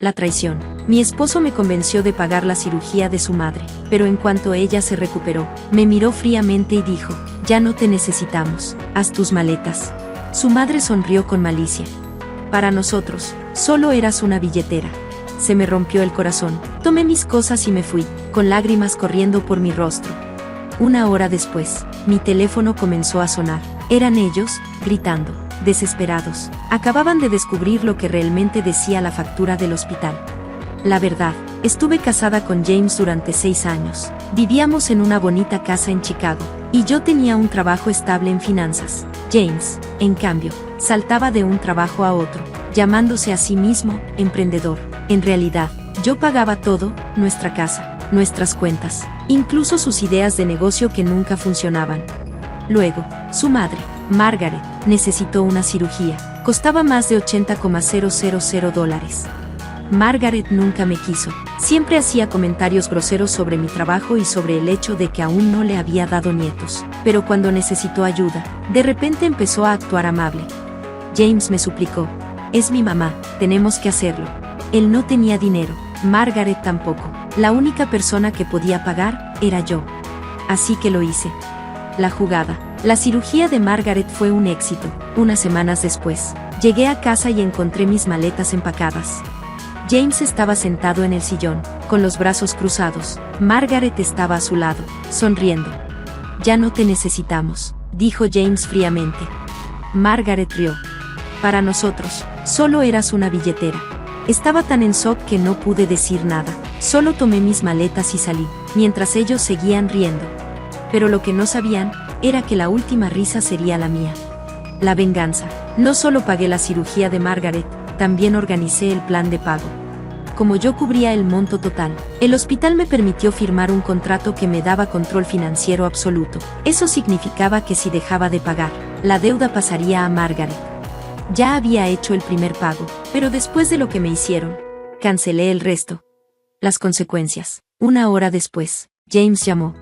La traición. Mi esposo me convenció de pagar la cirugía de su madre, pero en cuanto ella se recuperó, me miró fríamente y dijo, ya no te necesitamos, haz tus maletas. Su madre sonrió con malicia. Para nosotros, solo eras una billetera. Se me rompió el corazón. Tomé mis cosas y me fui, con lágrimas corriendo por mi rostro. Una hora después, mi teléfono comenzó a sonar. Eran ellos, gritando, desesperados. Acababan de descubrir lo que realmente decía la factura del hospital. La verdad, estuve casada con James durante 6 años. Vivíamos en una bonita casa en Chicago, y yo tenía un trabajo estable en finanzas. James, en cambio, saltaba de un trabajo a otro, llamándose a sí mismo emprendedor. En realidad, yo pagaba todo, nuestra casa, nuestras cuentas, incluso sus ideas de negocio que nunca funcionaban. Luego, su madre, Margaret, necesitó una cirugía. Costaba más de $80,000. Margaret nunca me quiso. Siempre hacía comentarios groseros sobre mi trabajo y sobre el hecho de que aún no le había dado nietos. Pero cuando necesitó ayuda, de repente empezó a actuar amable. James me suplicó. Es mi mamá, tenemos que hacerlo. Él no tenía dinero, Margaret tampoco. La única persona que podía pagar era yo. Así que lo hice. La jugada. La cirugía de Margaret fue un éxito. Unas semanas después, llegué a casa y encontré mis maletas empacadas. James estaba sentado en el sillón, con los brazos cruzados. Margaret estaba a su lado, sonriendo. Ya no te necesitamos, dijo James fríamente. Margaret rió. Para nosotros, solo eras una billetera. Estaba tan en shock que no pude decir nada. Solo tomé mis maletas y salí, mientras ellos seguían riendo. Pero lo que no sabían, era que la última risa sería la mía. La venganza. No solo pagué la cirugía de Margaret, también organicé el plan de pago. Como yo cubría el monto total, el hospital me permitió firmar un contrato que me daba control financiero absoluto. Eso significaba que si dejaba de pagar, la deuda pasaría a Margaret. Ya había hecho el primer pago, pero después de lo que me hicieron, cancelé el resto. Las consecuencias. Una hora después, James llamó.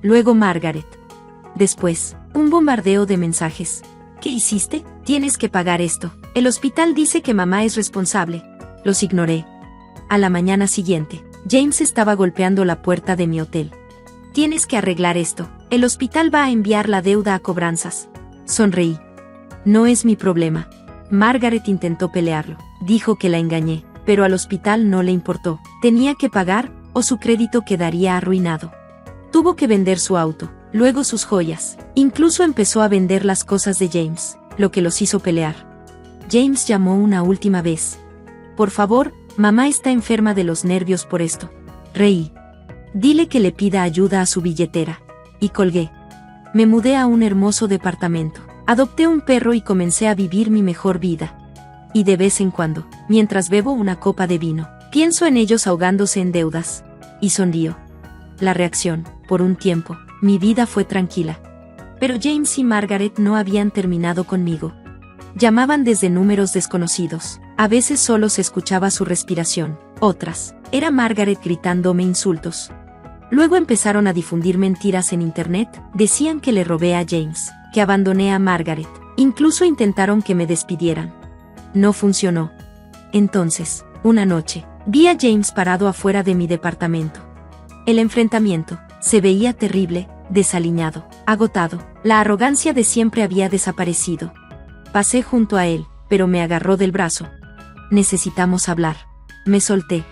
Luego Margaret. Después, un bombardeo de mensajes. ¿Qué hiciste? Tienes que pagar esto. El hospital dice que mamá es responsable. Los ignoré. A la mañana siguiente, James estaba golpeando la puerta de mi hotel. Tienes que arreglar esto. El hospital va a enviar la deuda a cobranzas. Sonreí. No es mi problema. Margaret intentó pelearlo. Dijo que la engañé, pero al hospital no le importó. Tenía que pagar, o su crédito quedaría arruinado. Tuvo que vender su auto, luego sus joyas. Incluso empezó a vender las cosas de James, lo que los hizo pelear. James llamó una última vez. Por favor, mamá está enferma de los nervios por esto. Reí. Dile que le pida ayuda a su billetera. Y colgué. Me mudé a un hermoso departamento. Adopté un perro y comencé a vivir mi mejor vida. Y de vez en cuando, mientras bebo una copa de vino, pienso en ellos ahogándose en deudas. Y sonrío. La reacción, por un tiempo, mi vida fue tranquila. Pero James y Margaret no habían terminado conmigo. Llamaban desde números desconocidos. A veces solo se escuchaba su respiración. Otras, era Margaret gritándome insultos. Luego empezaron a difundir mentiras en internet. Decían que le robé a James, que abandoné a Margaret. Incluso intentaron que me despidieran. No funcionó. Entonces, una noche, vi a James parado afuera de mi departamento. El enfrentamiento se veía terrible, desaliñado, agotado. La arrogancia de siempre había desaparecido. Pasé junto a él, pero me agarró del brazo. Necesitamos hablar. Me solté.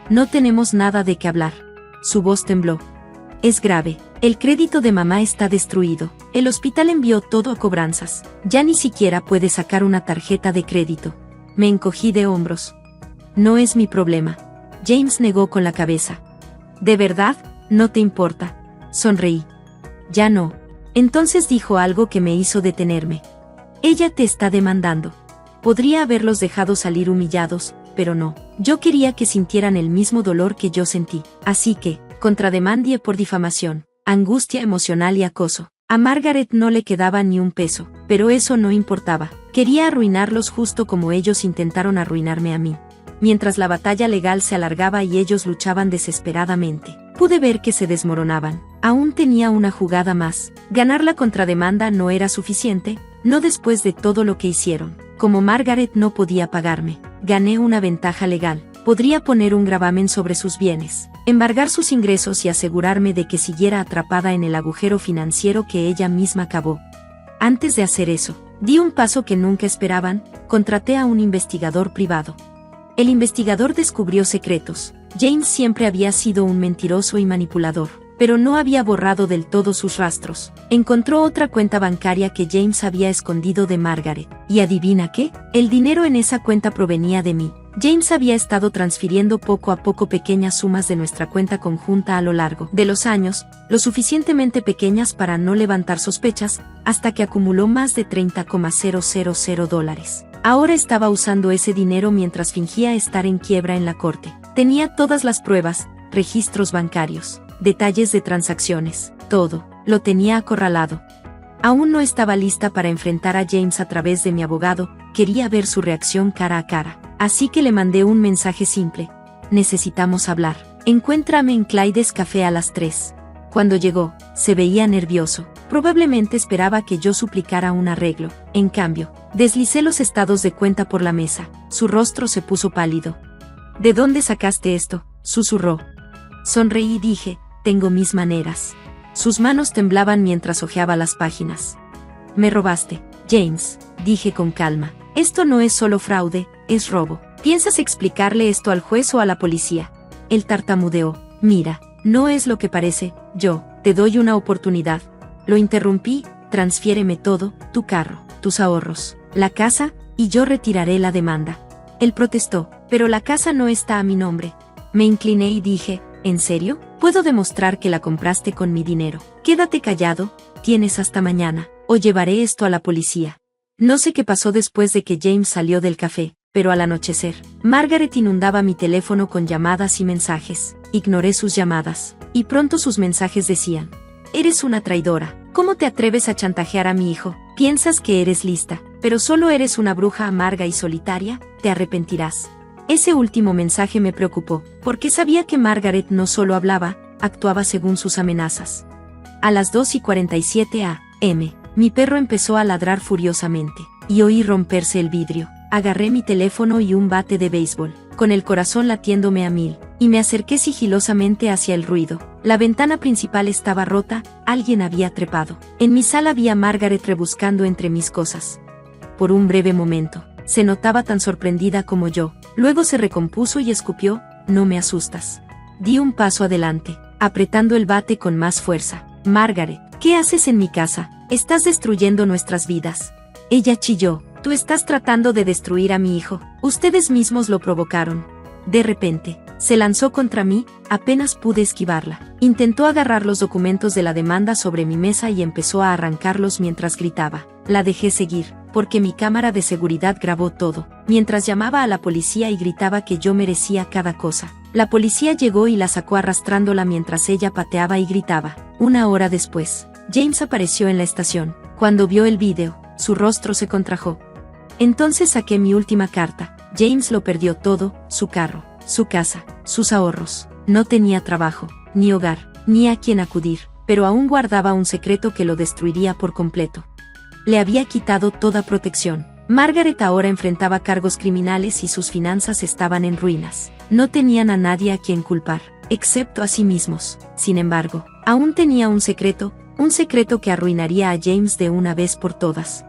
No tenemos nada de qué hablar. Su voz tembló. Es grave. El crédito de mamá está destruido. El hospital envió todo a cobranzas. Ya ni siquiera puede sacar una tarjeta de crédito. Me encogí de hombros. No es mi problema. James negó con la cabeza. ¿De verdad? ¿No te importa? Sonreí. Ya no. Entonces dijo algo que me hizo detenerme. Ella te está demandando. Podría haberlos dejado salir humillados, pero no. Yo quería que sintieran el mismo dolor que yo sentí. Así que, contrademandé por difamación, angustia emocional y acoso. A Margaret no le quedaba ni un peso, pero eso no importaba. Quería arruinarlos justo como ellos intentaron arruinarme a mí. Mientras la batalla legal se alargaba y ellos luchaban desesperadamente, pude ver que se desmoronaban. Aún tenía una jugada más. Ganar la contrademanda no era suficiente, no después de todo lo que hicieron. Como Margaret no podía pagarme, gané una ventaja legal. Podría poner un gravamen sobre sus bienes, embargar sus ingresos y asegurarme de que siguiera atrapada en el agujero financiero que ella misma cavó. Antes de hacer eso, di un paso que nunca esperaban, contraté a un investigador privado. El investigador descubrió secretos. James siempre había sido un mentiroso y manipulador, pero no había borrado del todo sus rastros. Encontró otra cuenta bancaria que James había escondido de Margaret. ¿Y adivina qué? El dinero en esa cuenta provenía de mí. James había estado transfiriendo poco a poco pequeñas sumas de nuestra cuenta conjunta a lo largo de los años, lo suficientemente pequeñas para no levantar sospechas, hasta que acumuló más de $30,000. Ahora estaba usando ese dinero mientras fingía estar en quiebra en la corte. Tenía todas las pruebas, registros bancarios, detalles de transacciones, todo, lo tenía acorralado. Aún no estaba lista para enfrentar a James a través de mi abogado, quería ver su reacción cara a cara. Así que le mandé un mensaje simple. Necesitamos hablar. Encuéntrame en Clyde's Café a las 3. Cuando llegó, se veía nervioso. Probablemente esperaba que yo suplicara un arreglo. En cambio, deslicé los estados de cuenta por la mesa. Su rostro se puso pálido. ¿De dónde sacaste esto?, susurró. Sonreí y dije, tengo mis maneras. Sus manos temblaban mientras hojeaba las páginas. Me robaste, James, dije con calma. Esto no es solo fraude, es robo. ¿Piensas explicarle esto al juez o a la policía? Él tartamudeó. Mira, no es lo que parece, yo, te doy una oportunidad. Lo interrumpí, transfiéreme todo, tu carro, tus ahorros, la casa, y yo retiraré la demanda. Él protestó, pero la casa no está a mi nombre. Me incliné y dije, ¿en serio? Puedo demostrar que la compraste con mi dinero. Quédate callado, tienes hasta mañana, o llevaré esto a la policía. No sé qué pasó después de que James salió del café, pero al anochecer, Margaret inundaba mi teléfono con llamadas y mensajes. Ignoré sus llamadas, y pronto sus mensajes decían: eres una traidora, ¿cómo te atreves a chantajear a mi hijo? Piensas que eres lista, pero solo eres una bruja amarga y solitaria, te arrepentirás. Ese último mensaje me preocupó, porque sabía que Margaret no solo hablaba, actuaba según sus amenazas. A las 2:47 a.m., mi perro empezó a ladrar furiosamente, y oí romperse el vidrio. Agarré mi teléfono y un bate de béisbol, con el corazón latiéndome a 1000, y me acerqué sigilosamente hacia el ruido. La ventana principal estaba rota, alguien había trepado. En mi sala vi a Margaret rebuscando entre mis cosas. Por un breve momento, se notaba tan sorprendida como yo. Luego se recompuso y escupió, no me asustas. Di un paso adelante, apretando el bate con más fuerza. Margaret, ¿qué haces en mi casa? Estás destruyendo nuestras vidas. Ella chilló, tú estás tratando de destruir a mi hijo. Ustedes mismos lo provocaron. De repente, se lanzó contra mí, apenas pude esquivarla. Intentó agarrar los documentos de la demanda sobre mi mesa y empezó a arrancarlos mientras gritaba. La dejé seguir, porque mi cámara de seguridad grabó todo, mientras llamaba a la policía y gritaba que yo merecía cada cosa. La policía llegó y la sacó arrastrándola mientras ella pateaba y gritaba. Una hora después, James apareció en la estación. Cuando vio el vídeo, su rostro se contrajo. Entonces saqué mi última carta. James lo perdió todo, su carro, su casa, sus ahorros. No tenía trabajo, ni hogar, ni a quien acudir, pero aún guardaba un secreto que lo destruiría por completo. Le había quitado toda protección. Margaret ahora enfrentaba cargos criminales y sus finanzas estaban en ruinas. No tenían a nadie a quien culpar, excepto a sí mismos. Sin embargo, aún tenía un secreto que arruinaría a James de una vez por todas.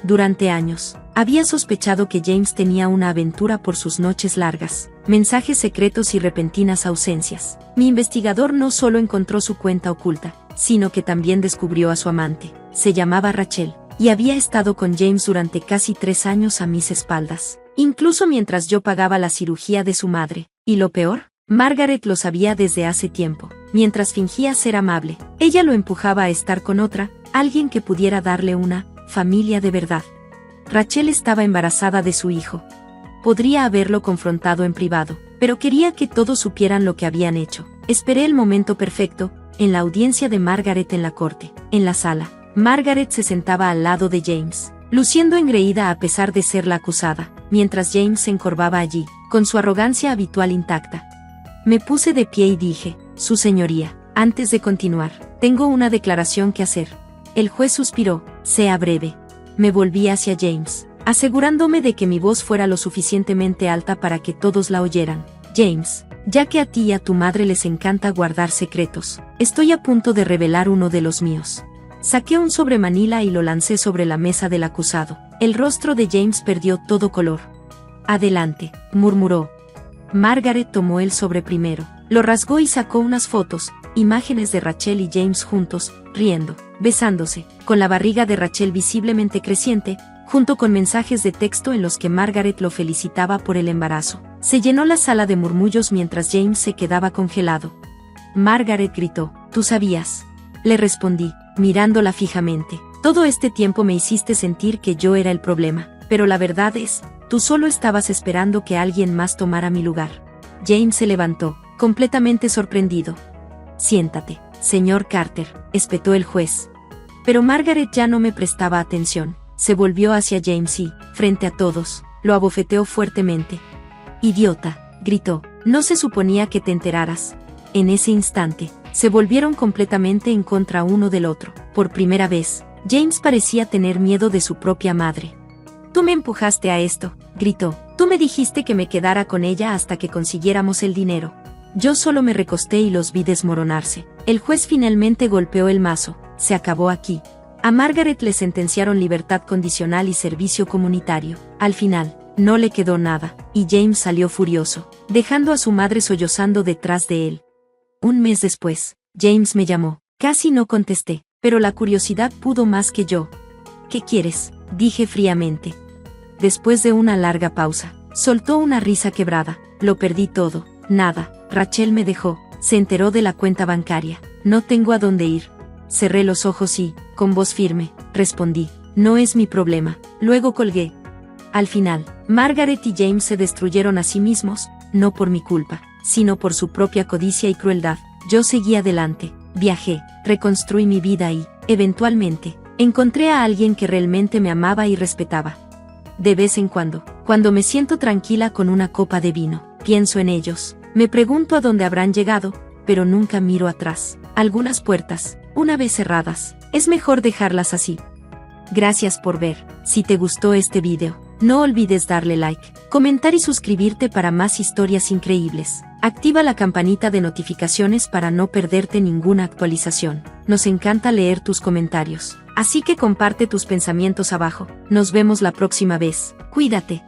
Durante años, había sospechado que James tenía una aventura por sus noches largas, mensajes secretos y repentinas ausencias. Mi investigador no solo encontró su cuenta oculta, sino que también descubrió a su amante. Se llamaba Rachel, y había estado con James durante casi 3 años a mis espaldas, incluso mientras yo pagaba la cirugía de su madre. Y lo peor, Margaret lo sabía desde hace tiempo. Mientras fingía ser amable, ella lo empujaba a estar con otra, alguien que pudiera darle una familia de verdad. Rachel estaba embarazada de su hijo. Podría haberlo confrontado en privado, pero quería que todos supieran lo que habían hecho. Esperé el momento perfecto, en la audiencia de Margaret en la corte. En la sala, Margaret se sentaba al lado de James, luciendo engreída a pesar de ser la acusada, mientras James se encorvaba allí, con su arrogancia habitual intacta. Me puse de pie y dije, Su señoría, antes de continuar, tengo una declaración que hacer. El juez suspiró, sea breve. Me volví hacia James, asegurándome de que mi voz fuera lo suficientemente alta para que todos la oyeran. James, ya que a ti y a tu madre les encanta guardar secretos, estoy a punto de revelar uno de los míos. Saqué un sobre manila y lo lancé sobre la mesa del acusado. El rostro de James perdió todo color. Adelante, murmuró. Margaret tomó el sobre primero, lo rasgó y sacó unas fotos, imágenes de Rachel y James juntos, riendo, besándose, con la barriga de Rachel visiblemente creciente, junto con mensajes de texto en los que Margaret lo felicitaba por el embarazo. Se llenó la sala de murmullos mientras James se quedaba congelado. Margaret gritó, «¿Tú sabías?». Le respondí, mirándola fijamente. «Todo este tiempo me hiciste sentir que yo era el problema, pero la verdad es, tú solo estabas esperando que alguien más tomara mi lugar». James se levantó, completamente sorprendido. «Siéntate, señor Carter», espetó el juez. Pero Margaret ya no me prestaba atención. Se volvió hacia James y, frente a todos, lo abofeteó fuertemente. «Idiota», gritó, «no se suponía que te enteraras». En ese instante, se volvieron completamente en contra uno del otro. Por primera vez, James parecía tener miedo de su propia madre. «Tú me empujaste a esto», gritó. «Tú me dijiste que me quedara con ella hasta que consiguiéramos el dinero». Yo solo me recosté y los vi desmoronarse. El juez finalmente golpeó el mazo. Se acabó aquí. A Margaret le sentenciaron libertad condicional y servicio comunitario. Al final, no le quedó nada, y James salió furioso, dejando a su madre sollozando detrás de él. Un mes después, James me llamó. Casi no contesté, pero la curiosidad pudo más que yo. «¿Qué quieres?», dije fríamente. Después de una larga pausa, soltó una risa quebrada. «Lo perdí todo. Nada. Rachel me dejó. Se enteró de la cuenta bancaria. No tengo a dónde ir». Cerré los ojos y, con voz firme, respondí, «No es mi problema». Luego colgué. Al final, Margaret y James se destruyeron a sí mismos, no por mi culpa, sino por su propia codicia y crueldad. Yo seguí adelante, viajé, reconstruí mi vida y, eventualmente, encontré a alguien que realmente me amaba y respetaba. De vez en cuando me siento tranquila con una copa de vino, pienso en ellos, me pregunto a dónde habrán llegado, pero nunca miro atrás. Algunas puertas, una vez cerradas, es mejor dejarlas así. Gracias por ver. Si te gustó este video, no olvides darle like, comentar y suscribirte para más historias increíbles. Activa la campanita de notificaciones para no perderte ninguna actualización. Nos encanta leer tus comentarios, así que comparte tus pensamientos abajo. Nos vemos la próxima vez. Cuídate.